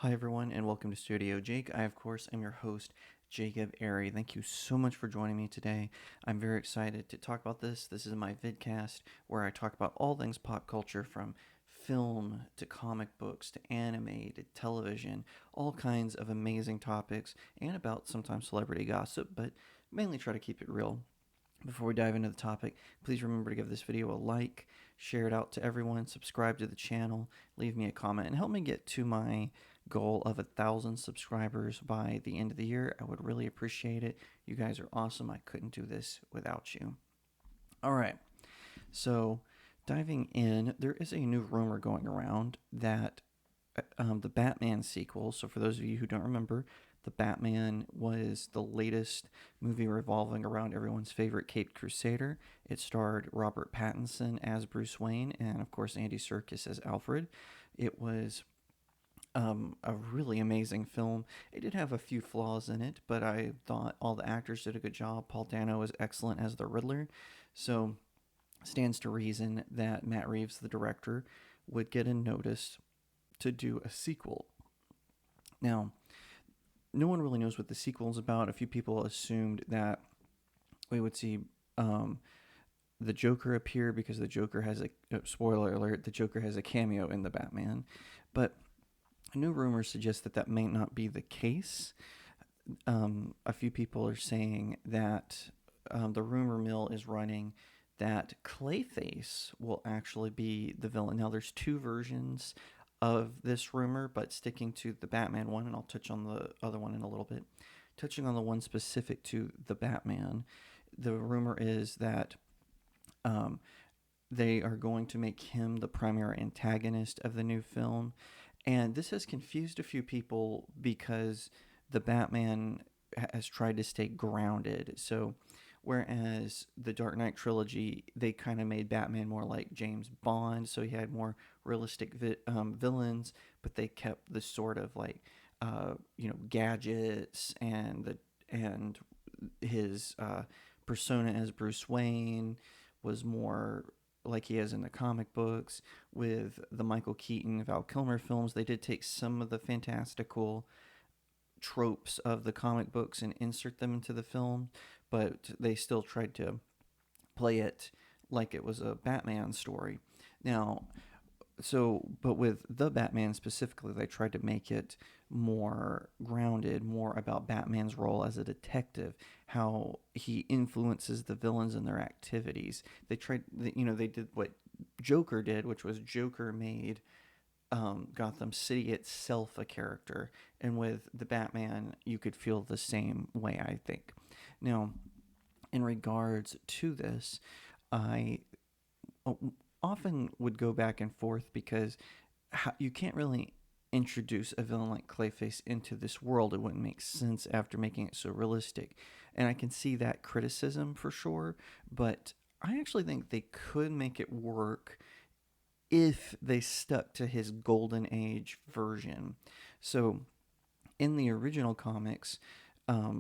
Hi, everyone, and welcome to Studio Jake. I, of course, am your host, Jacob Airy. Thank you so much for joining me today. I'm very excited to talk about this. This is my vidcast where I talk about all things pop culture from film to comic books to anime to television, all kinds of amazing topics, and about sometimes celebrity gossip, but mainly try to keep it real. Before we dive into the topic, please remember to give this video a like, share it out to everyone, subscribe to the channel, leave me a comment, and help me get to my goal of 1,000 subscribers by the end of the year. I would really appreciate it. You guys are awesome. I couldn't do this without you. All right, so diving in, there is a new rumor going around that the Batman sequel. So, for those of you who don't remember, the Batman was the latest movie revolving around everyone's favorite Caped Crusader. It starred Robert Pattinson as Bruce Wayne and, of course, Andy Serkis as Alfred. It was a really amazing film. It did have a few flaws in it, but I thought all the actors did a good job. Paul Dano was excellent as the Riddler. So, stands to reason that Matt Reeves, the director, would get a notice to do a sequel. Now, no one really knows what the sequel is about. A few people assumed that we would see um, the Joker appear because the Joker has spoiler alert, the Joker has a cameo in the Batman. But new rumors suggest that that may not be the case. A few people are saying that the rumor mill is running that Clayface will actually be the villain. Now, there's two versions of this rumor, but sticking to the Batman one, and I'll touch on the other one in a little bit. Touching on the one specific to the Batman, the rumor is that um, they are going to make him the primary antagonist of the new film. And this has confused a few people because the Batman has tried to stay grounded. So, whereas the Dark Knight trilogy, they kind of made Batman more like James Bond, so he had more realistic villains, but they kept the sort of like, gadgets and his persona as Bruce Wayne was more like he is in the comic books. With the Michael Keaton, Val Kilmer films, they did take some of the fantastical tropes of the comic books and insert them into the film, but they still tried to play it like it was a Batman story. Now, but with the Batman specifically, they tried to make it more grounded, more about Batman's role as a detective, how he influences the villains and their activities. They did what Joker did, which was Joker made Gotham City itself a character, and with the Batman, you could feel the same way, I think. Now, in regards to this, I often would go back and forth because you can't really introduce a villain like Clayface into this world. It wouldn't make sense after making it so realistic. And I can see that criticism for sure, but I actually think they could make it work if they stuck to his golden age version. So in the original comics,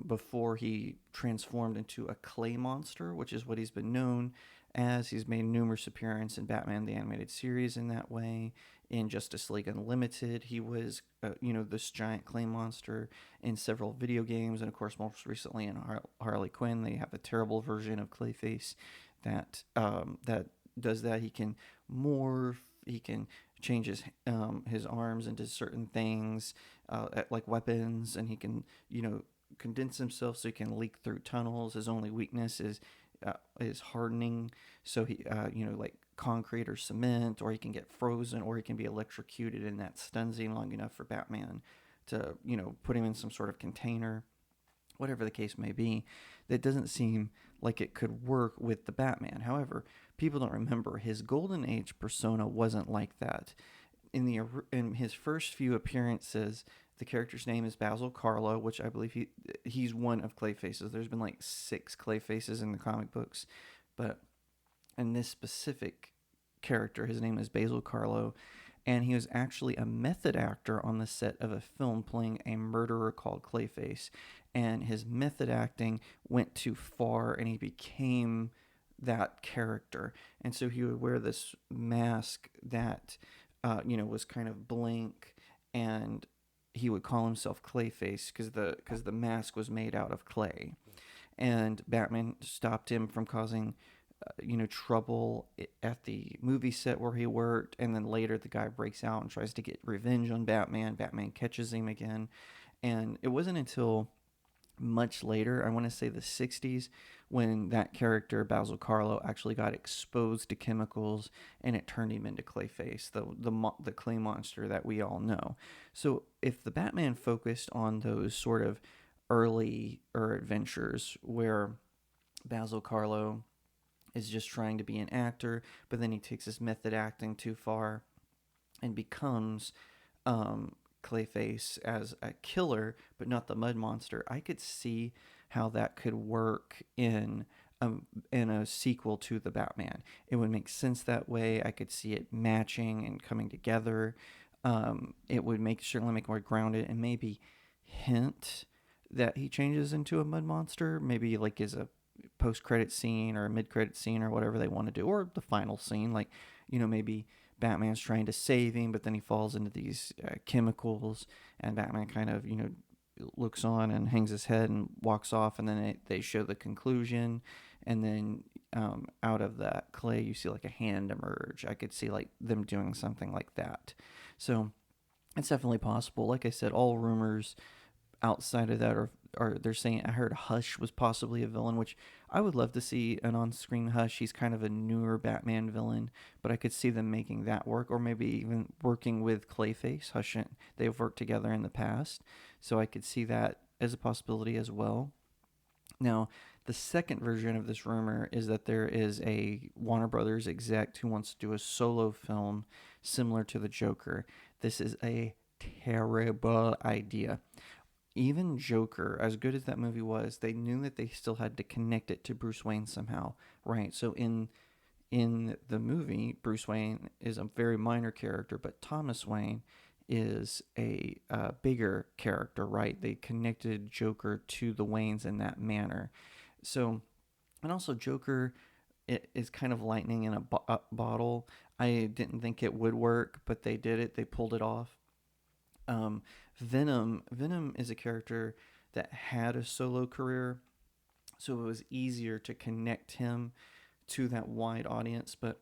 before he transformed into a clay monster, which is what he's been known as. He's made numerous appearances in Batman the Animated Series in that way. In Justice League Unlimited, he was, this giant clay monster in several video games, and of course, most recently in Harley Quinn, they have a terrible version of Clayface that does that. He can morph. He can change his arms into certain things, like weapons, and he can condense himself so he can leak through tunnels. His only weakness is hardening, so he like concrete or cement, or he can get frozen, or he can be electrocuted, and that stuns him long enough for Batman to put him in some sort of container. Whatever the case may be, that doesn't seem like it could work with the Batman. However, people don't remember his Golden Age persona wasn't like that. In his first few appearances, the character's name is Basil Carlo, which I believe he's one of Clayfaces. There's been like 6 Clayfaces in the comic books, but in this specific character, his name is Basil Carlo, and he was actually a method actor on the set of a film playing a murderer called Clayface. And his method acting went too far, and he became that character. And so he would wear this mask that, was kind of blank, and he would call himself Clayface because the mask was made out of clay, and Batman stopped him from causing trouble at the movie set where he worked, and then later the guy breaks out and tries to get revenge on Batman. Batman catches him again, and it wasn't until much later, I want to say the 60s, when that character Basil Karlo actually got exposed to chemicals, and it turned him into Clayface, the clay monster that we all know. So if the Batman focused on those sort of early adventures where Basil Karlo is just trying to be an actor, but then he takes his method acting too far and becomes Clayface as a killer, but not the Mud Monster. I could see how that could work in a sequel to the Batman. It would make sense that way. I could see it matching and coming together. It would certainly make more grounded, and maybe hint that he changes into a Mud Monster. Maybe like as a post-credit scene or a mid-credit scene or whatever they want to do, or the final scene, like maybe Batman's trying to save him, but then he falls into these chemicals, and Batman kind of looks on and hangs his head and walks off, and then they show the conclusion, and then out of that clay you see like a hand emerge. I could see like them doing something like that. So it's definitely possible. Like I said, all rumors outside of that are they're saying, I heard Hush was possibly a villain, which I would love to see an on-screen Hush. He's kind of a newer Batman villain, but I could see them making that work, or maybe even working with Clayface. Hush, they've worked together in the past, so I could see that as a possibility as well. Now, the second version of this rumor is that there is a Warner Brothers exec who wants to do a solo film similar to the Joker. This is a terrible idea. Even Joker, as good as that movie was, they knew that they still had to connect it to Bruce Wayne somehow, right? So in the movie, Bruce Wayne is a very minor character, but Thomas Wayne is a bigger character, right? They connected Joker to the Waynes in that manner. So, and also Joker is kind of lightning in a bottle. I didn't think it would work, but they did it. They pulled it off. Venom is a character that had a solo career, so it was easier to connect him to that wide audience. But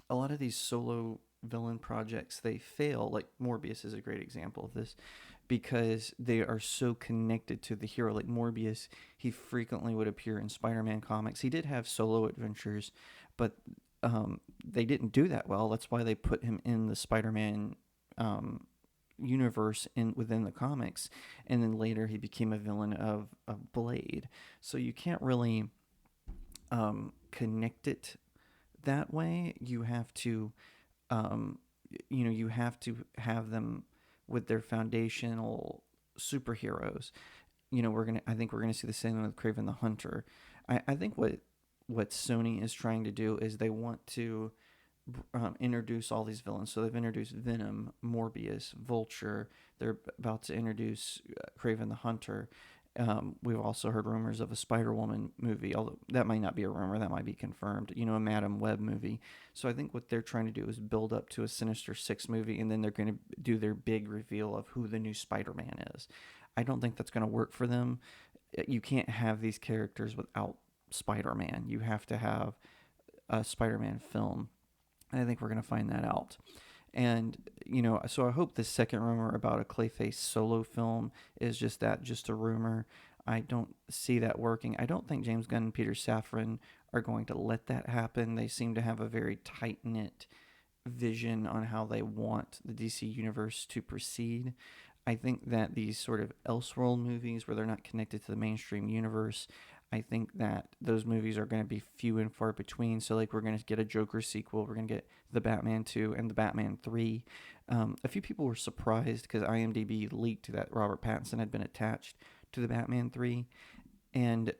a lot of these solo villain projects, they fail. Like Morbius is a great example of this, because they are so connected to the hero. Like Morbius, he frequently would appear in Spider-Man comics. He did have solo adventures, but they didn't do that well. That's why they put him in the Spider-Man universe within the comics, and then later he became a villain of Blade. So you can't really connect it that way. You have to you have to have them with their foundational superheroes. I think we're gonna see the same with Kraven the Hunter. I think what Sony is trying to do is they want to introduce all these villains. So they've introduced Venom, Morbius, Vulture. They're about to introduce Kraven the Hunter. We've also heard rumors of a Spider-Woman movie, although that might not be a rumor, that might be confirmed, a Madam Web movie. So I think what they're trying to do is build up to a Sinister Six movie, and then they're going to do their big reveal of who the new Spider-Man is. I don't think that's going to work for them. You can't have these characters without Spider-Man. You have to have a Spider-Man film. And I think we're going to find that out. And, so I hope this second rumor about a Clayface solo film is just a rumor. I don't see that working. I don't think James Gunn and Peter Safran are going to let that happen. They seem to have a very tight-knit vision on how they want the DC universe to proceed. I think that these sort of Elseworld movies where they're not connected to the mainstream universe, I think that those movies are going to be few and far between. So, like, we're going to get a Joker sequel. We're going to get the Batman 2 and the Batman 3. A few people were surprised because IMDb leaked that Robert Pattinson had been attached to the Batman 3. And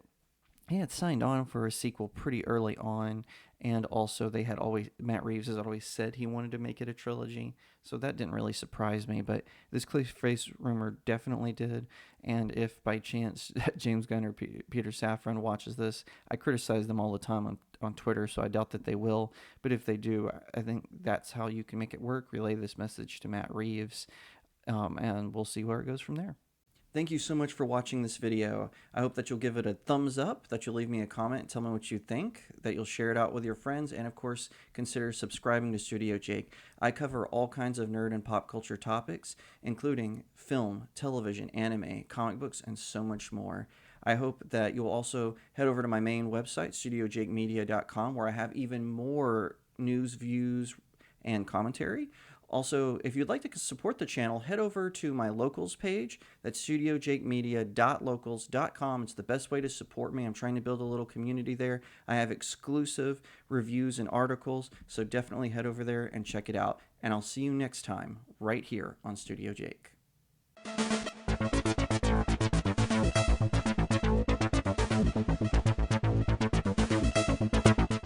he had signed on for a sequel pretty early on. And also, Matt Reeves has always said he wanted to make it a trilogy. So that didn't really surprise me. But this Clayface rumor definitely did. And if by chance James Gunn or Peter Safran watches this, I criticize them all the time on Twitter, so I doubt that they will. But if they do, I think that's how you can make it work. Relay this message to Matt Reeves. and we'll see where it goes from there. Thank you so much for watching this video. I hope that you'll give it a thumbs up, that you'll leave me a comment and tell me what you think, that you'll share it out with your friends, and of course, consider subscribing to StudioJake. I cover all kinds of nerd and pop culture topics, including film, television, anime, comic books, and so much more. I hope that you'll also head over to my main website, StudioJakeMedia.com, where I have even more news, views, and commentary. Also, if you'd like to support the channel, head over to my locals page. That's studiojakemedia.locals.com. It's the best way to support me. I'm trying to build a little community there. I have exclusive reviews and articles, so definitely head over there and check it out. And I'll see you next time right here on Studio Jake.